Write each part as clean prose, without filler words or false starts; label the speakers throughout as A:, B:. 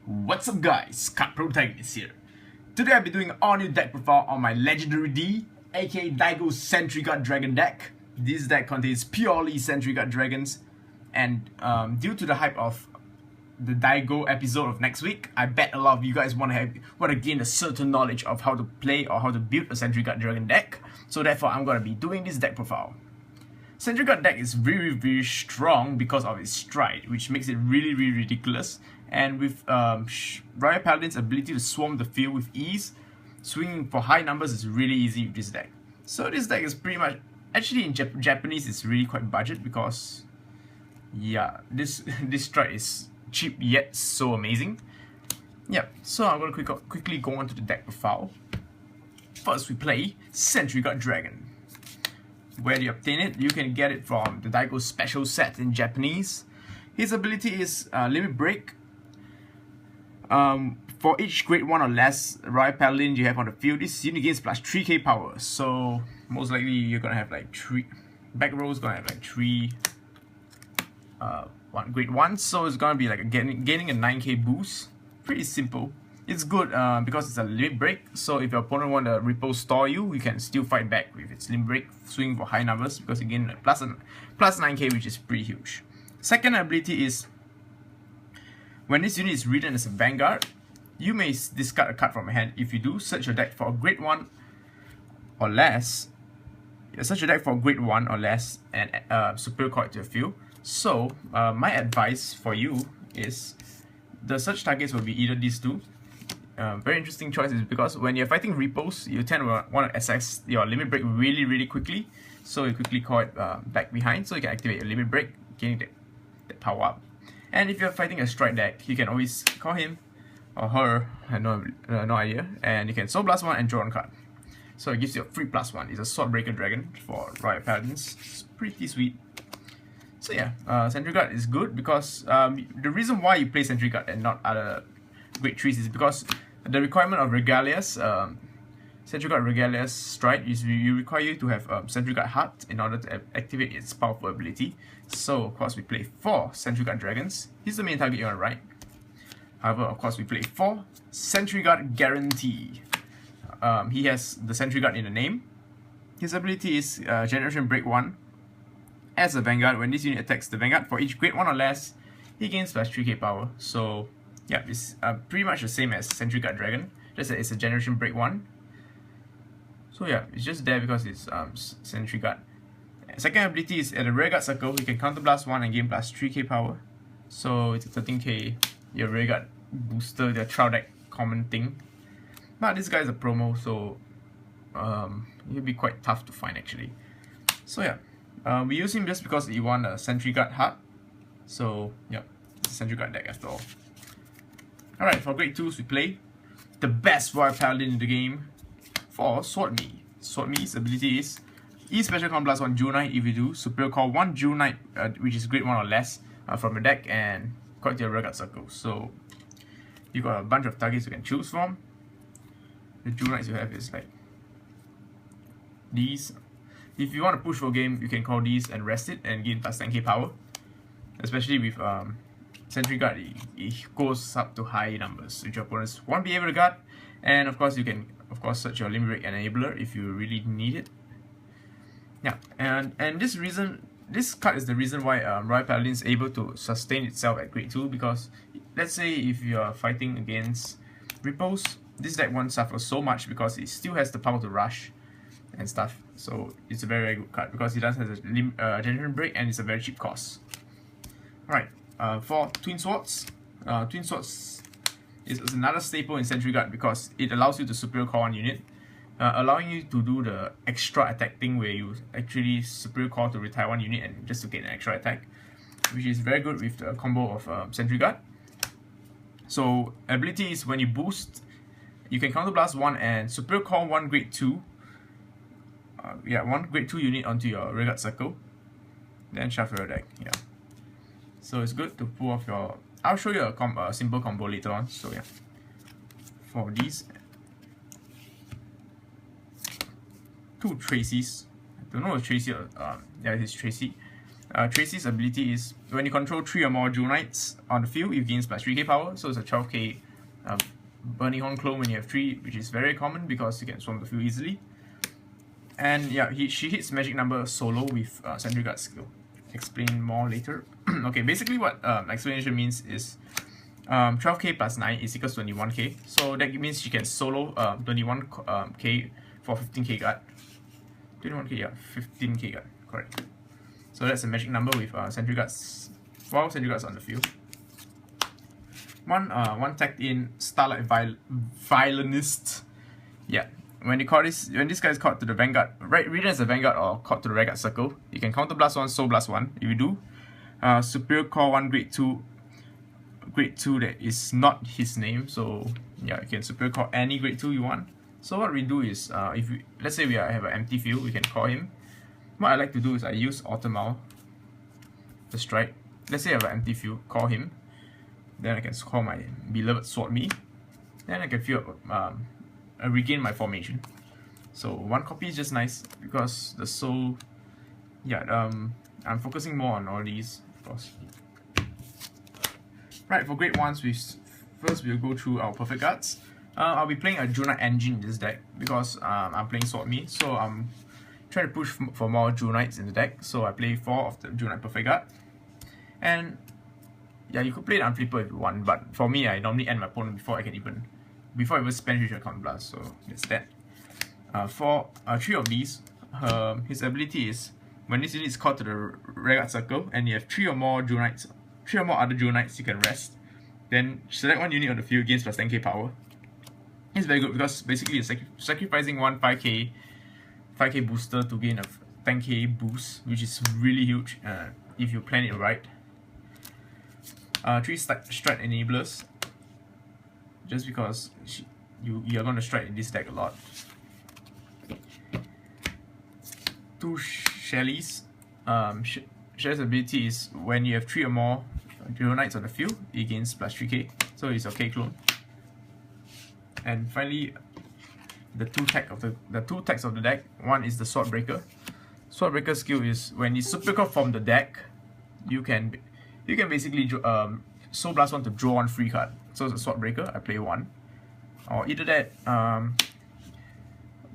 A: What's up guys, Protagonist here. Today I'll be doing an all-new deck profile on my Legendary D, aka Daigo Sentry Guard Dragon deck. This deck contains purely Sentry Guard Dragons, and due to the hype of the Daigo episode of next week, I bet a lot of you guys want to gain a certain knowledge of how to play or how to build a Sentry Guard Dragon deck. So therefore I'm going to be doing this deck profile. Sentry Guard deck is very strong because of its stride, which makes it really ridiculous. And with Royal Paladin's ability to swarm the field with ease, swinging for high numbers is really easy with this deck. So this deck is pretty much, actually in Japanese it's really quite budget because, yeah, this stride is cheap yet so amazing. Yep, so I'm going to quickly go on to the deck profile. First we play Sentry Guard Dragon. Where do you obtain it? You can get it from the Daigo special set in Japanese. His ability is Limit Break. For each grade 1 or less Royal Paladin you have on the field, this unit gains plus 3k power. So most likely you're gonna have like 3 back rows, gonna have like 3 grade 1, so it's gonna be like gaining a 9k boost. Pretty simple. It's good because it's a limit break, so if your opponent want to repose store you, you can still fight back with its limit break, swing for high numbers because you gain plus 9k, which is pretty huge. Second ability is, when this unit is written as a Vanguard, you may discard a card from your hand. If you do, search your deck for a grade 1 or less. Search your deck for grade 1 or less and superior card to your field. So my advice for you is the search targets will be either these two. Very interesting choice is because when you're fighting repos, you tend to want to access your limit break really quickly. So you quickly call it back behind, so you can activate your limit break, gaining that power up. And if you're fighting a strike deck, you can always call him or her, I have no idea, and you can Soul Blast 1 and draw one card. So it gives you a free +1. It's a Swordbreaker Dragon for Royal Paladins. It's pretty sweet. So yeah, Sentry Guard is good because the reason why you play Sentry Guard and not other grade 3s is because the requirement of Regalia's Sentry Guard Regalia's stride is you require you to have Sentry Guard Heart in order to activate its powerful ability. So of course we play 4 Sentry Guard Dragons. He's the main target you're on right. However, of course we play 4 Sentry Guard Guarantee. He has the Sentry Guard in the name. His ability is Generation Break 1. As a Vanguard, when this unit attacks the Vanguard for each grade 1 or less, he gains plus 3k power. So yeah, it's pretty much the same as Sentry Guard Dragon, just that it's a Generation Break 1. So yeah, it's just there because it's Sentry Guard. Second ability is at the Rear Guard circle, you can Counter Blast 1 and gain plus 3k power. So it's a 13k, your Rear Guard booster, the trial deck common thing. But this guy is a promo, so he'll be quite tough to find actually. So yeah, we use him just because he won a Sentry Guard Heart. So yeah, it's a Sentry Guard deck after all. Alright, for grade 2s we play the best Royal Paladin in the game for Sword Me. Sword Me's ability is E Special Con plus 1 Jewel Knight. If you do, Superior Call 1 Jewel Knight, which is grade 1 or less, from the deck and call it to your Rear Guard circle. So you got a bunch of targets you can choose from. The Jewel Knights you have is like these. If you want to push for game, you can call these and rest it and gain plus 10k power. Especially with Sentry Guard, it goes up to high numbers, which your opponents won't be able to guard. And of course, you can search your Limit Break Enabler if you really need it. Yeah, and this card is the reason why Royal Paladin is able to sustain itself at grade 2, because let's say if you are fighting against repos, this deck won't suffer so much because it still has the power to rush and stuff. So it's a very good card because it does have a Generation Break and it's a very cheap cost. Alright, for Twin Swords, Twin Swords is another staple in Sentry Guard because it allows you to Superior Call 1 unit, allowing you to do the extra attack thing where you actually Superior Call to retire 1 unit and just to get an extra attack, which is very good with the combo of Sentry Guard. So ability is when you boost, you can Counter Blast 1 and Superior Call 1 grade 2. 1 grade 2 unit onto your Rear Guard circle, then shuffle your deck. Yeah. So it's good to pull off your. I'll show you a simple combo later on. So yeah, for these 2 Tracy's, I don't know if Tracy or yeah, it's Tracy. Tracy's ability is when you control 3 or more Jewel Knights on the field, you gain plus 3k power, so it's a 12k Burning Horn clone when you have 3, which is very common because you can swarm the field easily. And yeah, she hits magic number solo with Sentry Guard skill. Explain more later. Okay, basically what explanation means is 12k plus 9 is equals to 21k. So that means she can solo 21k for 15k guard. 21k, yeah, 15k guard, correct. So that's a magic number with Sentry Guards, while Sentry Guards on the field. One tagged in Starlight Violinist. Yeah. When this guy is caught to the Vanguard, right, read it as a Vanguard or caught to the Vanguard circle, you can counter blast 1, soul blast 1. If you do, Superior Core 1 grade 2 that is not his name, so yeah, you can Superior Core any grade 2 you want. So what we do is, let's say we have an empty field, we can call him. What I like to do is I use Automal, the strike. Let's say I have an empty field, call him. Then I can call my beloved Sword Me. Then I can I regain my formation. So 1 copy is just nice because the soul. Yeah, I'm focusing more on all these, of course. Right, for grade 1s, first we'll go through our perfect guards. I'll be playing a Jewel Knight engine in this deck because I'm playing Sword Me, so I'm trying to push for more Jewel Knights in the deck. So I play 4 of the Jewel Knight perfect guard, and yeah, you could play the Unflipper if you want, but for me, I normally end my opponent before I even spend Future Counter Blast, so that's that. For 3 of these, his ability is when this unit is called to the Rearguard circle and you have 3 or more other Jewel Knights you can rest, then select 1 unit on the field, gains plus 10k power. It's very good because basically you're sacrificing one 5k booster to gain a 10k boost, which is really huge if you plan it right. 3 strat enablers, just because you are going to strike in this deck a lot. 2 Shelly's. Shelly's ability is when you have 3 or more Jewel Knights on the field, it gains plus 3k, so it's a K clone. And finally, the two tags of the deck. One is the Swordbreaker. Swordbreaker skill is when you super card from the deck, you can basically Soul Blast 1 to draw 1 free card. So it's a Swordbreaker, I play 1. Or either that,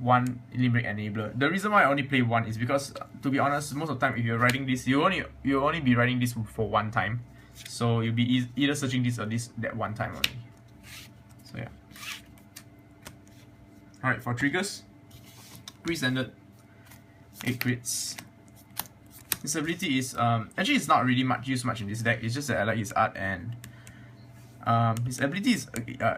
A: 1 Limerick Enabler. The reason why I only play 1 is because, to be honest, most of the time if you're writing this, you'll only be writing this for 1 time. So you'll be either searching this or that 1 time only. So yeah. Alright, for triggers, pre-standard 8 crits. His ability is actually it's not really used much in this deck. It's just that I like his art, and his ability is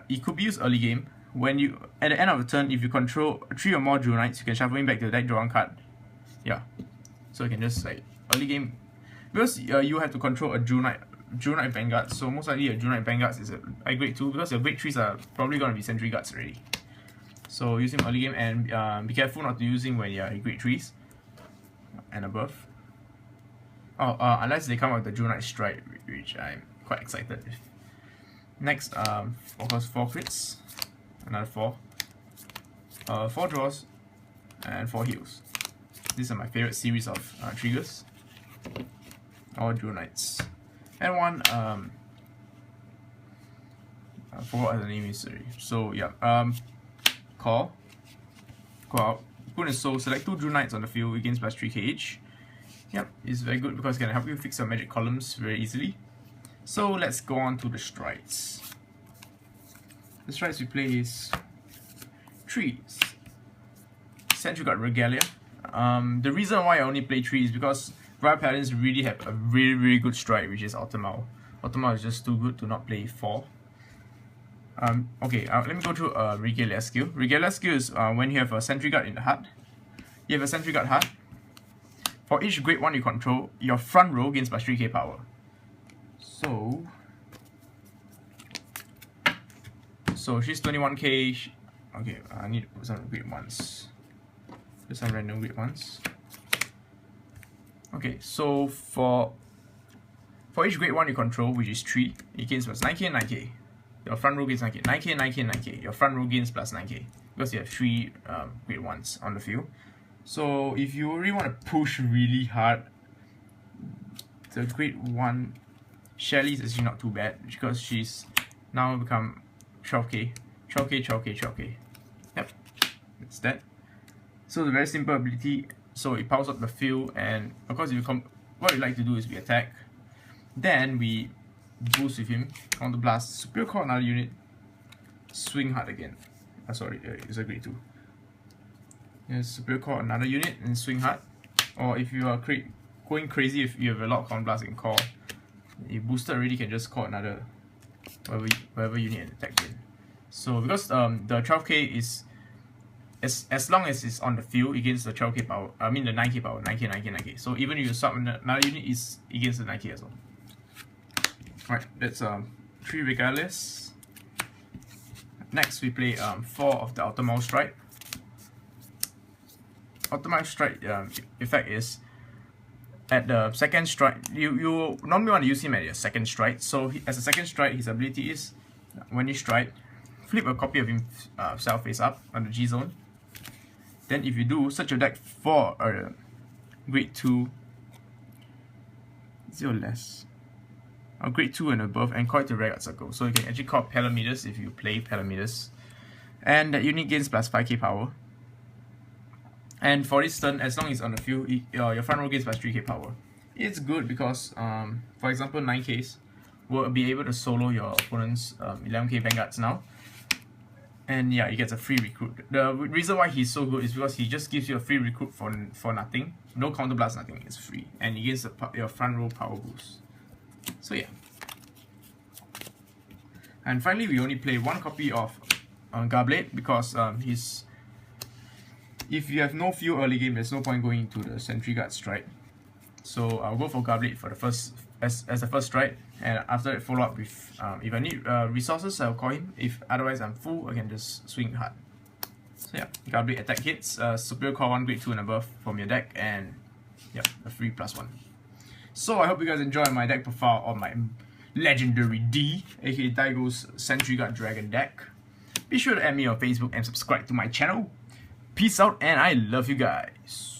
A: it could be used early game. When you at the end of the turn, if you control 3 or more Jewel Knights, you can shuffle him back to the deck, draw 1 card. Yeah, so you can just like early game, because you have to control a Jewel Knight Vanguard. So most likely a Jewel Knight Vanguard is a grade 2 because your grade 3s are probably gonna be Sentry Guards already. So use him early game, and be careful not to use him when you're in grade 3s and above. Oh, unless they come out with the Jewel Knight Strike, which I'm quite excited with. Next, of course, 4 crits, another 4, 4 draws, and 4 heals. These are my favorite series of triggers. All Jewel Knights, and 1 I forgot what the name is. Sorry. So yeah, call out. Put in soul. Select 2 Jewel Knights on the field. Against plus 3k each. Yep, it's very good because it can help you fix your magic columns very easily. So let's go on to the strides. The strides we play is 3 Sentry Guard Regalia. The reason why I only play 3 is because Riot Paladins really have a very good stride, which is Automal. Automal is just too good to not play 4. Okay, let me go through Regalia skill. Regalia skill is when you have a Sentry Guard in the hut. You have a Sentry Guard hut. For each grade 1 you control, your front row gains plus 3k power. So she's 21k. Okay, I need to put some grade 1s. Just some random grade 1s. Okay, so for each grade 1 you control, which is 3, it gains plus 9k and 9k. Your front row gains 9k, 9k, 9k, 9k. Your front row gains plus 9k because you have 3 grade 1s on the field. So if you really want to push really hard, the grade 1 Shelly is actually not too bad because she's now become 12k. 12k, 12k, 12k. Yep, that's that. So the very simple ability, so it powers up the field, and of course if you what we like to do is we attack, then we boost with him, counter blast, superior core another unit, swing hard again. Sorry, it's a grade 2. Yes, superior core another unit and swing hard. Or if you are going crazy, if you have a lot of counter blast and core, you boosted already, can just call another whatever unit and attack in. So because the 12k is as long as it's on the field against the 12k power, I mean the 9k power, 9k, 9k, 9k. So even if you swap another unit, is against the 9k as well. Alright, that's 3 regardless. Next we play 4 of the outermost strike. Outermost strike effect is at the second strike. You normally want to use him at your second strike. So as a second strike, his ability is when you strike, flip a copy of himself face up on the G zone. Then if you do, search your deck for a grade 2, 0 less, or grade 2 and above, and call it to Regat Circle. So you can actually call Palamedes if you play Palamedes. And that unit gains plus 5k power. And for this turn, as long as it's on the field, your front row gains plus 3k power. It's good because, for example, 9ks will be able to solo your opponent's 11k vanguards now. And yeah, he gets a free recruit. The reason why he's so good is because he just gives you a free recruit for nothing. No counter blast, nothing. It's free. And he gives your front row power boost. So yeah. And finally, we only play 1 copy of Garblade because if you have no field early game, there's no point going into the Sentry Guard strike. So I'll go for Garblade for the first as the first strike, and after that follow up with if I need resources, I'll call him. If otherwise I'm full, I can just swing hard. So yeah, Garblade attack hits, superior core 1 grade 2 and above from your deck, and yep, a free +1. So I hope you guys enjoy my deck profile on my legendary D, aka Daigo's Sentry Guard Dragon deck. Be sure to add me on Facebook and subscribe to my channel. Peace out, and I love you guys.